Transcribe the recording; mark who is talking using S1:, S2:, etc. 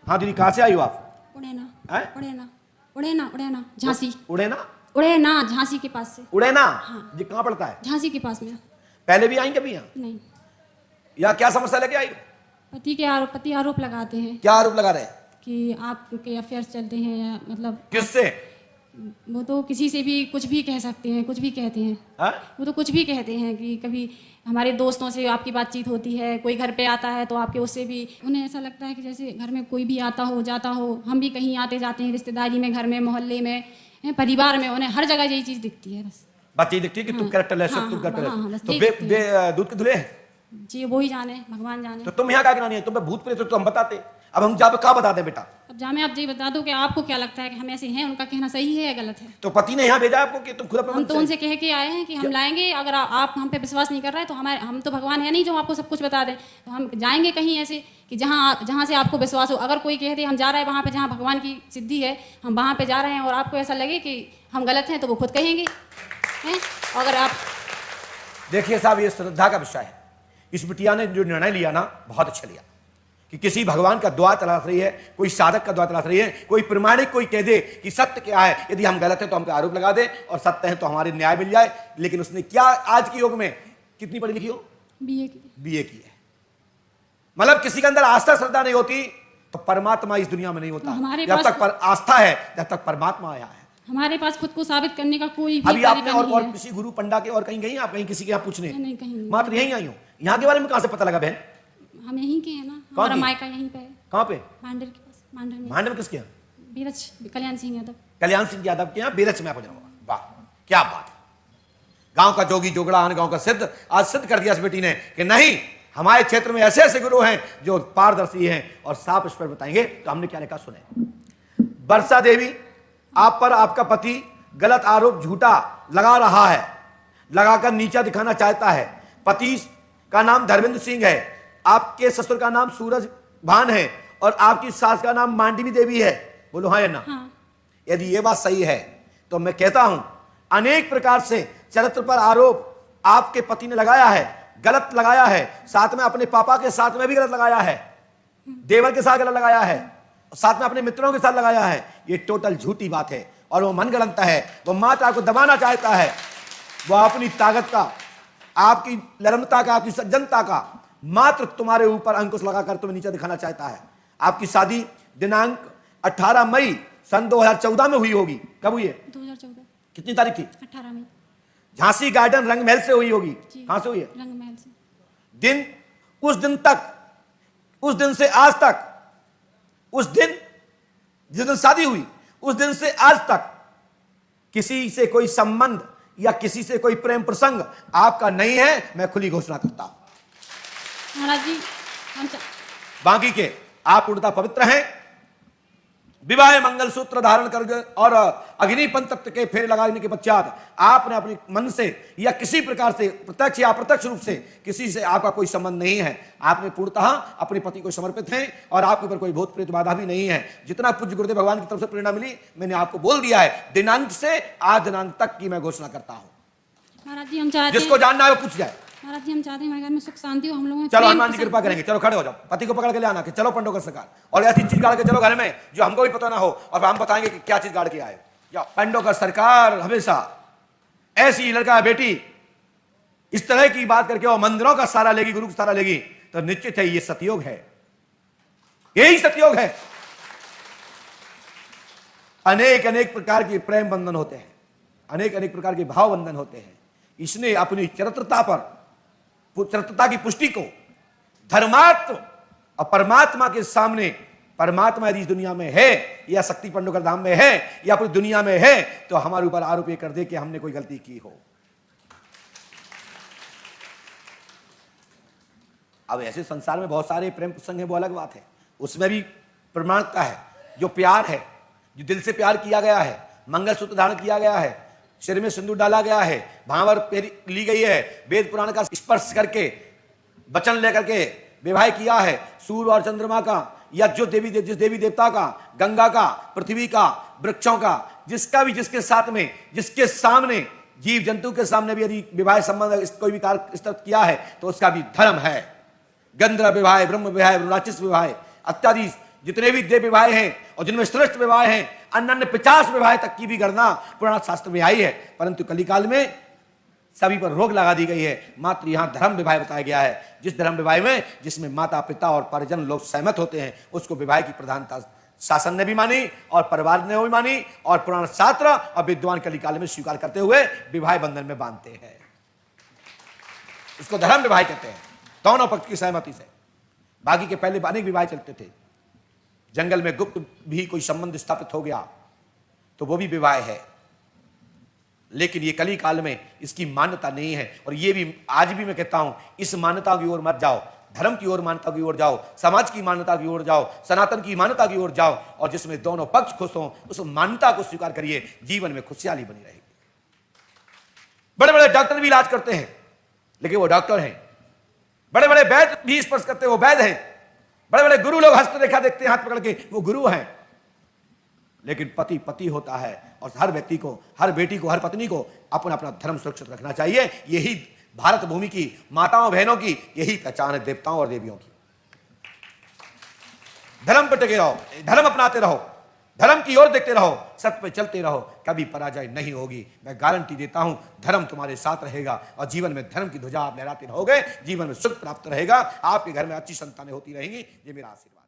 S1: हाँ दीदी, कहाँ से आई हो आप?
S2: उड़ेना उड़ेना उड़ेना उड़ेना झांसी।
S1: उड़ेना?
S2: उड़ेना झांसी के पास से।
S1: उड़ेना?
S2: हाँ।
S1: ये कहाँ पड़ता है?
S2: झांसी के पास में।
S1: पहले भी आई कभी यहाँ?
S2: नहीं।
S1: यहाँ क्या समस्या लेके आई?
S2: पति आरोप लगाते हैं।
S1: क्या आरोप लगा रहे हैं?
S2: कि आपके अफेयर्स चलते हैं, या मतलब
S1: किससे?
S2: वो तो किसी से भी कुछ भी कह सकते हैं, कुछ भी कहते हैं।
S1: हा?
S2: वो तो कुछ भी कहते हैं कि कभी हमारे दोस्तों से आपकी बातचीत होती है, कोई घर पे आता है तो आपके उससे भी उन्हें ऐसा लगता है कि जैसे घर में कोई भी आता हो जाता हो, हम भी कहीं आते जाते हैं, रिश्तेदारी में, घर में, मोहल्ले में, परिवार में, उन्हें हर जगह यही चीज़ दिखती है। बस
S1: बात यही दिखती है कि तुम कैरेक्टरलेस हो, तुम कैरेक्टरलेस। तो दूध के धुले
S2: जी, वो ही जाने, भगवान जाने।
S1: तो तुम यहाँ क्या गिनानी है? तुम्हें भूत प्रेत तो हम बताते, अब हम जहाँ पे क्या बता दें बेटा?
S2: अब जामे आप जी बता दो कि आपको क्या लगता है कि हम ऐसे हैं, उनका कहना सही है या गलत है?
S1: तो पति ने यहाँ भेजा आपको कि तुम खुद
S2: हम तो उनसे कह के आए हैं कि हम लाएंगे, अगर आप हम पे विश्वास नहीं कर रहे हैं तो हम तो भगवान है नहीं जो आपको सब कुछ बता दें। तो हम जाएंगे कहीं ऐसे कि जहाँ से आपको विश्वास हो। अगर कोई कह दे हम जा रहे हैं वहाँ पे जहाँ भगवान की सिद्धि है, हम वहाँ पे जा रहे हैं, और आपको ऐसा लगे कि हम गलत हैं, तो वो खुद कहेंगे हैं। अगर आप
S1: देखिए साहब, ये श्रद्धा का विषय है। इस बिटिया ने जो निर्णय लिया ना, बहुत अच्छा लिया कि किसी भगवान का द्वार तलाश रही है, कोई साधक का द्वार तलाश रही है, कोई प्रमाणिक कोई कह दे कि सत्य क्या है। यदि हम गलत हैं तो हम पे आरोप लगा दे, और सत्य है तो हमारे न्याय मिल जाए। लेकिन उसने क्या, आज के युग में कितनी पढ़ी लिखी हो?
S2: बीए
S1: की है। मतलब किसी के अंदर आस्था श्रद्धा नहीं होती तो परमात्मा इस दुनिया में नहीं होता। जब तक पर आस्था है, जब तक परमात्मा आया है।
S2: हमारे पास खुद को साबित करने का कोई भी
S1: अभी आपने और किसी गुरु पंडा के और कहीं गई आप? कहीं किसी के यहाँ पूछने?
S2: नहीं, कहीं
S1: मात्र यहीं आई हो। यहाँ के बारे में कहां से पता लगा बहन?
S2: हम यहीं के हैं ना, हमारा मायका यहीं पे है।
S1: कहाँ पे?
S2: भांडर के पास।
S1: भांडर में किसके यहाँ?
S2: बीरच कल्याण सिंह यादव।
S1: कल्याण सिंह यादव के यहाँ बीरच में आप जाऊंगा। वाह, क्या बात है। गांव का जोगी जोगड़ा, गांव का सिद्ध, आज सिद्ध कर दिया इस बेटी ने कि नहीं, हमारे क्षेत्र में ऐसे ऐसे गुरु हैं जो पारदर्शी हैं और साफ इस पर बताएंगे। तो हमने क्या लिखा सुने। वर्षा देवी, आप पर आपका पति गलत आरोप झूठा लगा रहा है, लगाकर नीचा दिखाना चाहता है। पति का नाम धर्मेंद्र सिंह है, आपके ससुर का नाम सूरज भान है, और आपकी सास का नाम मांडवी देवी है। बोलो हाँ या ना?
S2: हाँ।
S1: यदि ये बात सही है तो मैं कहता हूं अनेक प्रकार से चरित्र पर आरोप आपके पति ने लगाया है, गलत लगाया है। साथ में अपने पापा के साथ में भी गलत लगाया है, देवर के साथ गलत लगाया है, साथ में अपने मित्रों के साथ लगाया है। ये टोटल झूठी बात है और वो मनगढ़ंत है। वो मात्र आपको दबाना चाहता है। वो अपनी ताकत का, आपकी नर्मता का, आपकी सज्जनता का मात्र तुम्हारे ऊपर अंकुश लगाकर तुम्हें नीचे दिखाना चाहता है। आपकी शादी दिनांक 18 मई सन 2014 में हुई होगी। कब हुई है?
S2: 2014।
S1: कितनी तारीख थी?
S2: 18 मई।
S1: झांसी गार्डन रंग महल से हुई होगी। कहां से हुई है?
S2: रंग महल से।
S1: दिन, उस दिन तक, उस दिन से आज तक, उस दिन जिस दिन शादी हुई, उस दिन से आज तक किसी से कोई संबंध या किसी से कोई प्रेम प्रसंग आपका नहीं है। मैं खुली घोषणा करता हूं
S2: महाराज जी।
S1: बाकी के आप पूर्णतः पवित्र हैं। विवाह मंगल सूत्र धारण कर और अग्निपंथ तत्व के फेरे लगाने के पश्चात आपने अपने मन से या किसी प्रकार से प्रत्यक्ष या अप्रत्यक्ष रूप से किसी से आपका कोई संबंध नहीं है। आपने पूर्णतः अपने पति को समर्पित हैं और आपके ऊपर कोई भूत प्रेत बाधा भी नहीं है। जितना पूज्य गुरुदेव भगवान की तरफ से प्रेरणा मिली मैंने आपको बोल दिया है। दिनांक से आज दिनांक तक की मैं घोषणा करता हूं।
S2: महाराज जी हम चाहते हैं,
S1: जिसको जानना है वो पूछ जाए।
S2: महाराज जी हम चाहते हैं हमारे घर में सुख शांति हो, हम लोगों में
S1: चलो हनुमान जी कृपा करेंगे। चलो खड़े हो जाओ, पति को पकड़ के ले आना कि चलो पंडों का सरकार, और ऐसी चीज गाड़ के चलो घर में जो हमको भी पता ना हो, और हम बताएंगे कि क्या चीज गाड़ के आए। जाओ। पंडों का सरकार हमेशा ऐसी लड़का है बेटी इस तरह की बात करके और मंदिरों का सारा लेगी, गुरु का सारा लेगी, तो निश्चित है ये सतयोग है, यही सतयोग है। अनेक अनेक प्रकार के प्रेम बंधन होते हैं, अनेक अनेक प्रकार के भाव बंधन होते हैं। इसने अपनी चरित्रता पर, चरित्रता की पुष्टि को धर्मात्म और परमात्मा के सामने, परमात्मा यदि इस दुनिया में है या शक्ति पंडोकर धाम में है या पूरी दुनिया में है, तो हमारे ऊपर आरोप ये कर दे कि हमने कोई गलती की हो। अब ऐसे संसार में बहुत सारे प्रेम प्रसंग है, वो अलग बात है, उसमें भी प्रमाणिकता है। जो प्यार है, जो दिल से प्यार किया गया है, मंगलसूत्र धारण किया गया है, सिर में सिंदूर डाला गया है, भावर ली गई है, वेद पुराण का स्पर्श करके वचन लेकर के विवाह किया है, सूर्य और चंद्रमा का या जो जिस देवी देवता का, गंगा का, पृथ्वी का, वृक्षों का, जिसका भी जिसके साथ में, जिसके सामने, जीव जंतु के सामने भी यदि विवाह संबंध कोई भी कार्य किया है तो उसका भी धर्म है। गंधर्व विवाह, ब्रह्म विवाह, राक्षस विवाह इत्यादि जितने भी देव विवाह हैं और जिनमें श्रेष्ठ विवाह हैं, अन्य 50 विवाह तक की भी गणना पुराण शास्त्र में आई है, परंतु कलिकाल में सभी पर रोक लगा दी गई है। मात्र यहां धर्म विवाह बताया गया है, जिस धर्म विवाह में जिसमें माता पिता और परिजन लोग सहमत होते हैं, उसको विवाह की प्रधानता शासन ने भी मानी और परिवार ने भी मानी, और पुराण शास्त्र और विद्वान कलिकाल में स्वीकार करते हुए विवाह बंधन में बांधते हैं। इसको धर्म विवाह कहते हैं, दोनों पक्ष की सहमति से। बाकी के पहले अनेक विवाह चलते थे, जंगल में गुप्त भी कोई संबंध स्थापित हो गया तो वो भी विवाह है, लेकिन ये कली काल में इसकी मान्यता नहीं है। और ये भी आज भी मैं कहता हूं, इस मान्यता की ओर मत जाओ, धर्म की ओर मान्यता की ओर जाओ, समाज की मान्यता की ओर जाओ, सनातन की मान्यता की ओर जाओ, और जिसमें दोनों पक्ष खुश हों उस मान्यता को स्वीकार करिए, जीवन में खुशहाली बनी रहेगी। बड़े बड़े डॉक्टर भी इलाज करते हैं, लेकिन वो डॉक्टर हैं। बड़े बड़े वैद्य भी स्पर्श करते हैं, वो वैद्य हैं। बड़े बड़े गुरु लोग हस्तरेखा देखते हैं हाथ पकड़ के, वो गुरु हैं। लेकिन पति पति होता है, और हर व्यक्ति को, हर बेटी को, हर पत्नी को अपना अपना धर्म सुरक्षित रखना चाहिए। यही भारत भूमि की माताओं बहनों की यही पहचान है, देवताओं और देवियों की। धर्म पर टिके रहो, धर्म अपनाते रहो, धर्म की ओर देखते रहो, सत्य पे चलते रहो, कभी पराजय नहीं होगी। मैं गारंटी देता हूं, धर्म तुम्हारे साथ रहेगा और जीवन में धर्म की ध्वजा आप लहराते रहोगे, जीवन में सुख प्राप्त रहेगा, आपके घर में अच्छी संतानें होती रहेंगी। ये मेरा आशीर्वाद।